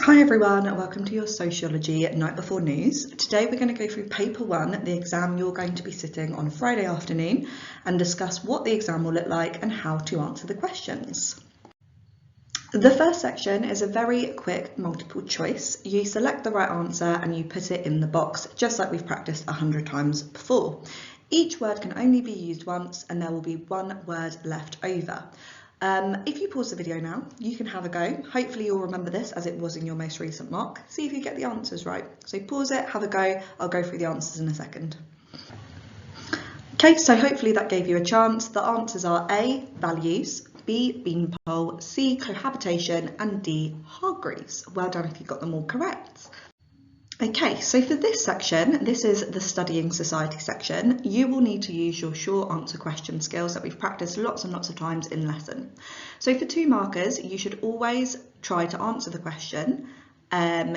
Hi everyone, welcome to your Sociology Night Before News. Today we're going to go through paper 1, the exam you're going to be sitting on Friday afternoon, and discuss what the exam will look like and how to answer the questions. The first section is a very quick multiple choice. You select the right answer and you put it in the box, just like we've practiced 100 times before. Each word can only be used once and there will be one word left over. If you pause the video now, you can have a go. Hopefully you'll remember this as it was in your most recent mock. See if you get the answers right. So pause it, have a go. I'll go through the answers in a second. Okay, so hopefully that gave you a chance. The answers are A, values, B, beanpole, C, cohabitation, and D, Hargreaves. Well done if you got them all correct. Okay, so for this section, this is the studying society section. You will need to use your short answer question skills that we've practiced lots and lots of times in lesson. So for 2 markers, you should always try to answer the question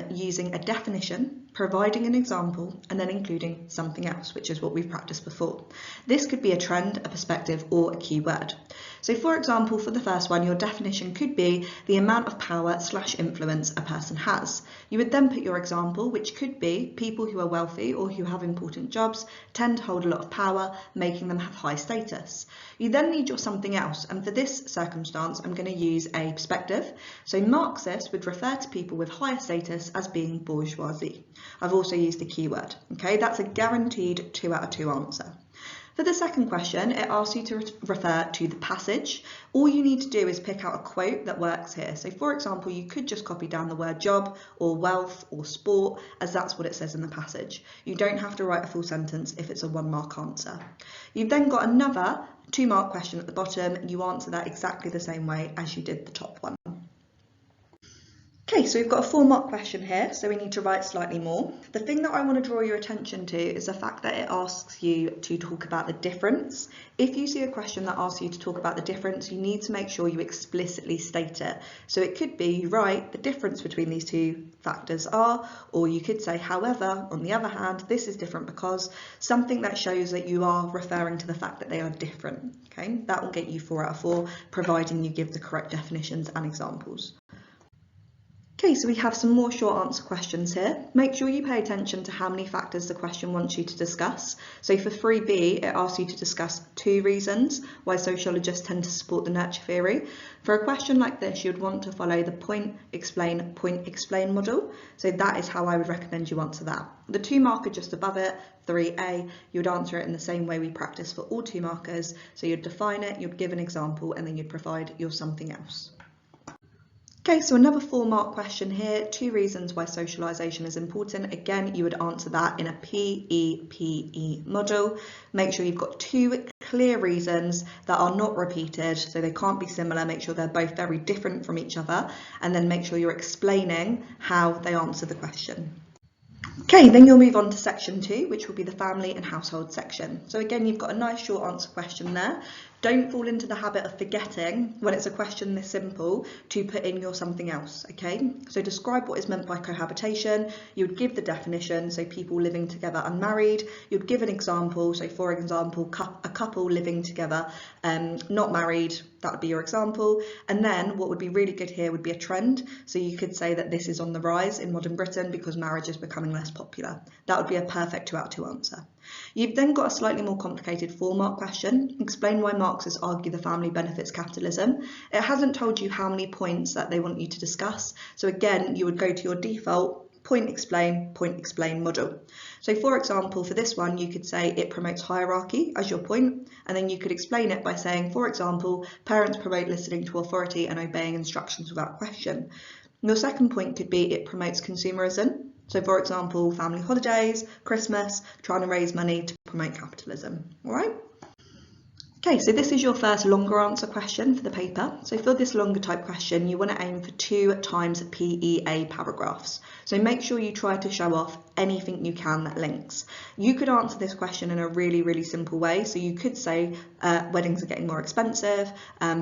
using a definition, providing an example, and then including something else, which is what we've practiced before. This could be a trend, a perspective, or a keyword. So for example, for the first one, your definition could be the amount of power/influence a person has. You would then put your example, which could be people who are wealthy or who have important jobs tend to hold a lot of power, making them have high status. You then need your something else, and for this circumstance, I'm going to use a perspective. So Marxists would refer to people with higher status as being bourgeoisie. I've also used a keyword. Okay, that's a guaranteed 2 out of 2 answer. For the second question, it asks you to refer to the passage. All you need to do is pick out a quote that works here. So for example, you could just copy down the word job or wealth or sport, as that's what it says in the passage. You don't have to write a full sentence if it's a 1-mark answer. You've then got another 2-mark question at the bottom. You answer that exactly the same way as you did the top one. Okay, so we've got a 4-mark question here, so we need to write slightly more. The thing that I want to draw your attention to is the fact that it asks you to talk about the difference. If you see a question that asks you to talk about the difference, you need to make sure you explicitly state it. So it could be, you write, the difference between these 2 factors are, or you could say, however, on the other hand, this is different because, something that shows that you are referring to the fact that they are different. Okay, that will get you 4 out of 4, providing you give the correct definitions and examples. Okay, so we have some more short answer questions here. Make sure you pay attention to how many factors the question wants you to discuss. So for 3B, it asks you to discuss 2 reasons why sociologists tend to support the nurture theory. For a question like this, you'd want to follow the point, explain model. So that is how I would recommend you answer that. The 2 marker just above it, 3A, you'd answer it in the same way we practice for all 2 markers. So you'd define it, you'd give an example, and then you'd provide your something else. Okay, so another 4-mark question here, 2 reasons why socialisation is important. Again, you would answer that in a PEPE model. Make sure you've got 2 clear reasons that are not repeated, so they can't be similar. Make sure they're both very different from each other, and then make sure you're explaining how they answer the question. Okay, then you'll move on to section 2, which will be the family and household section. So again, you've got a nice short answer question there. Don't fall into the habit of forgetting, when it's a question this simple, to put in your something else, okay? So describe what is meant by cohabitation. You would give the definition, so people living together unmarried. You'd give an example, so for example, a couple living together not married, that would be your example. And then what would be really good here would be a trend. So you could say that this is on the rise in modern Britain because marriage is becoming less popular. That would be a perfect 2 out of 2 answer. You've then got a slightly more complicated 4-mark question. Explain why Marxists argue the family benefits capitalism. It hasn't told you how many points that they want you to discuss. So again, you would go to your default point explain model. So for example, for this one, you could say it promotes hierarchy as your point, and then you could explain it by saying, for example, parents promote listening to authority and obeying instructions without question. Your second point could be it promotes consumerism. So for example, family holidays, Christmas, trying to raise money to promote capitalism, all right? Okay, so this is your first longer answer question for the paper. So for this longer type question, you want to aim for 2 times PEA paragraphs. So make sure you try to show off anything you can that links. You could answer this question in a really, really simple way. So you could say weddings are getting more expensive,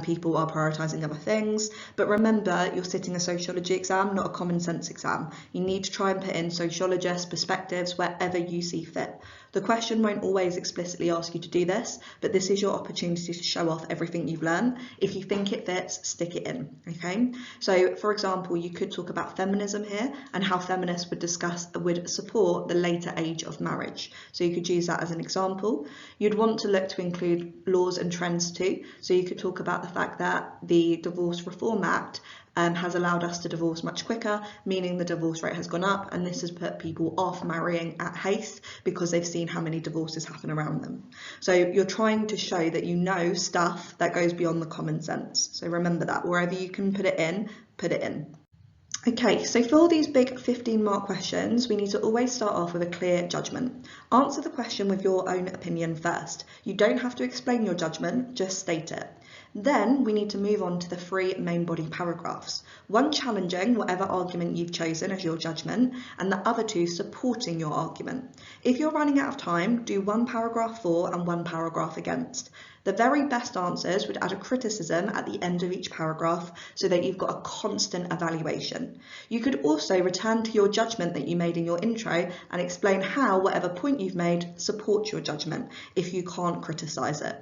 people are prioritising other things. But remember, you're sitting a sociology exam, not a common sense exam. You need to try and put in sociologists' perspectives wherever you see fit. The question won't always explicitly ask you to do this, but this is your opportunity to show off everything you've learned. If you think it fits, stick it in, okay? So for example, you could talk about feminism here and how feminists would support the later age of marriage. So you could use that as an example. You'd want to look to include laws and trends too. So you could talk about the fact that the Divorce Reform Act has allowed us to divorce much quicker, meaning the divorce rate has gone up, and this has put people off marrying at haste because they've seen how many divorces happen around them. So you're trying to show that you know stuff that goes beyond the common sense. So remember that, wherever you can put it in, put it in. Okay, so for these big 15-mark questions, we need to always start off with a clear judgment. Answer the question with your own opinion first. You don't have to explain your judgment, just state it. Then we need to move on to the 3 main body paragraphs, one challenging whatever argument you've chosen as your judgment, and the other 2 supporting your argument. If you're running out of time, do 1 paragraph for and 1 paragraph against. The very best answers would add a criticism at the end of each paragraph so that you've got a constant evaluation. You could also return to your judgment that you made in your intro and explain how whatever point you've made supports your judgment if you can't criticise it.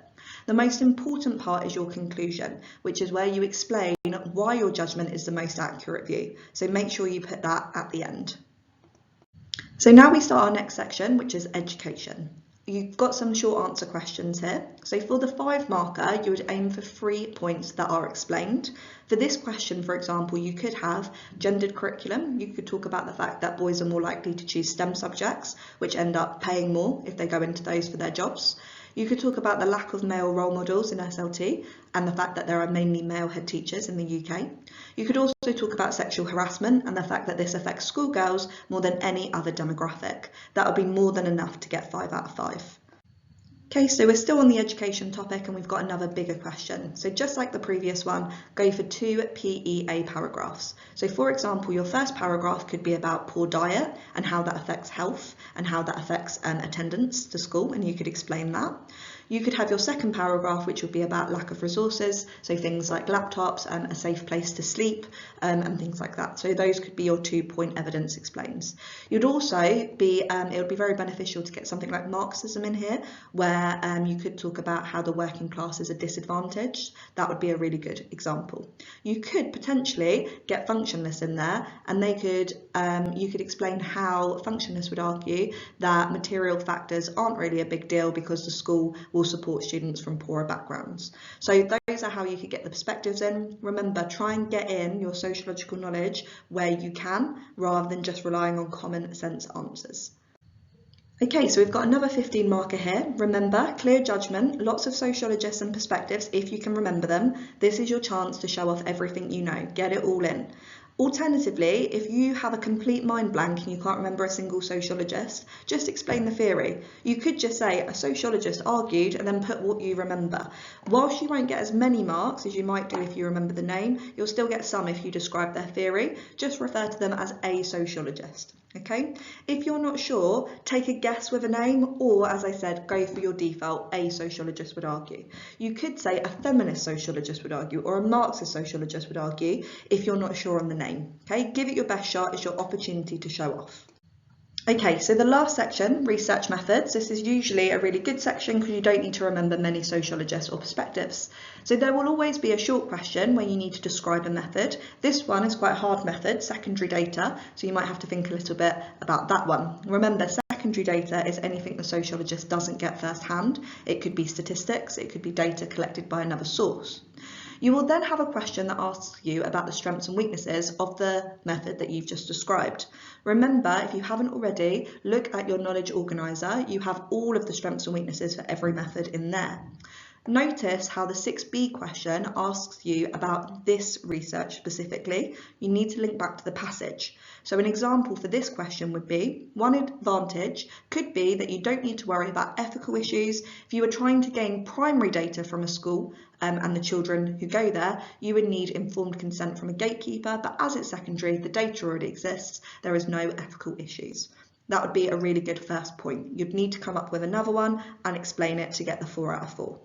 The most important part is your conclusion, which is where you explain why your judgment is the most accurate view. So make sure you put that at the end. So now we start our next section, which is education. You've got some short answer questions here. So for the 5 marker, you would aim for 3 points that are explained. For this question, for example, you could have gendered curriculum. You could talk about the fact that boys are more likely to choose STEM subjects, which end up paying more if they go into those for their jobs. You could talk about the lack of male role models in SLT and the fact that there are mainly male head teachers in the UK. You could also talk about sexual harassment and the fact that this affects schoolgirls more than any other demographic. That would be more than enough to get 5 out of 5. Okay, so we're still on the education topic and we've got another bigger question. So just like the previous one, go for 2 PEA paragraphs. So for example, your first paragraph could be about poor diet and how that affects health and how that affects attendance to school, and you could explain that. You could have your second paragraph, which would be about lack of resources, so things like laptops, a safe place to sleep, and things like that. So those could be your 2-point evidence explains. You'd also be, it would be very beneficial to get something like Marxism in here, where you could talk about how the working classes are disadvantaged. That would be a really good example. You could potentially get functionalists in there, and they could, you could explain how functionalists would argue that material factors aren't really a big deal because the school will support students from poorer backgrounds. So those are how you could get the perspectives in. Remember, try and get in your sociological knowledge where you can, rather than just relying on common sense answers. Okay, so we've got another 15 marker here. Remember, clear judgment, lots of sociologists and perspectives, if you can remember them. This is your chance to show off everything you know, get it all in. Alternatively, if you have a complete mind blank and you can't remember a single sociologist, just explain the theory. You could just say a sociologist argued and then put what you remember. Whilst you won't get as many marks as you might do if you remember the name, you'll still get some if you describe their theory. Just refer to them as a sociologist. Okay, if you're not sure, take a guess with a name, or as I said, go for your default, a sociologist would argue. You could say a feminist sociologist would argue, or a Marxist sociologist would argue, if you're not sure on the name. Okay, give it your best shot, it's your opportunity to show off. Okay, so the last section, research methods. This is usually a really good section because you don't need to remember many sociologists or perspectives. So there will always be a short question where you need to describe a method. This one is quite a hard method, secondary data, so you might have to think a little bit about that one. Remember, secondary data is anything the sociologist doesn't get firsthand. It could be statistics, it could be data collected by another source. You will then have a question that asks you about the strengths and weaknesses of the method that you've just described. Remember, if you haven't already, look at your knowledge organiser. You have all of the strengths and weaknesses for every method in there. Notice how the 6B question asks you about this research specifically. You need to link back to the passage. So an example for this question would be, one advantage could be that you don't need to worry about ethical issues. If you were trying to gain primary data from a school and the children who go there, you would need informed consent from a gatekeeper, but as it's secondary, the data already exists, there is no ethical issues. That would be a really good first point. You'd need to come up with another one and explain it to get the 4 out of 4.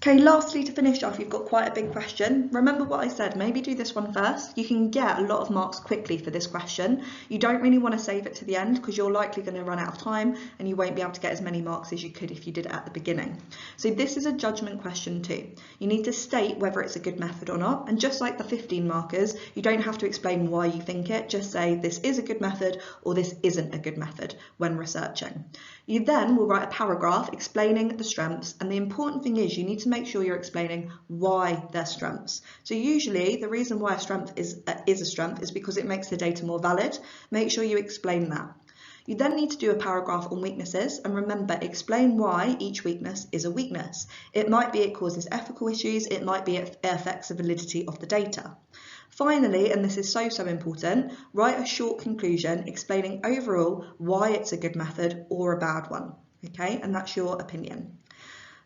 Okay, lastly, to finish off, you've got quite a big question. Remember what I said, maybe do this one first. You can get a lot of marks quickly for this question. You don't really want to save it to the end because you're likely going to run out of time and you won't be able to get as many marks as you could if you did it at the beginning. So this is a judgment question too. You need to state whether it's a good method or not. And just like the 15 markers, you don't have to explain why you think it. Just say this is a good method or this isn't a good method when researching. You then will write a paragraph explaining the strengths, and the important thing is you need to make sure you're explaining why they're strengths. So usually the reason why a strength is a strength is because it makes the data more valid. Make sure you explain that. You then need to do a paragraph on weaknesses, and remember, explain why each weakness is a weakness. It might be it causes ethical issues, it might be it affects the validity of the data. Finally, and this is so important, write a short conclusion explaining overall why it's a good method or a bad one, okay? And that's your opinion.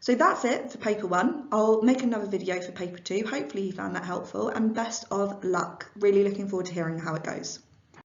So that's it for paper 1. I'll make another video for paper 2. Hopefully you found that helpful, and best of luck. Really looking forward to hearing how it goes.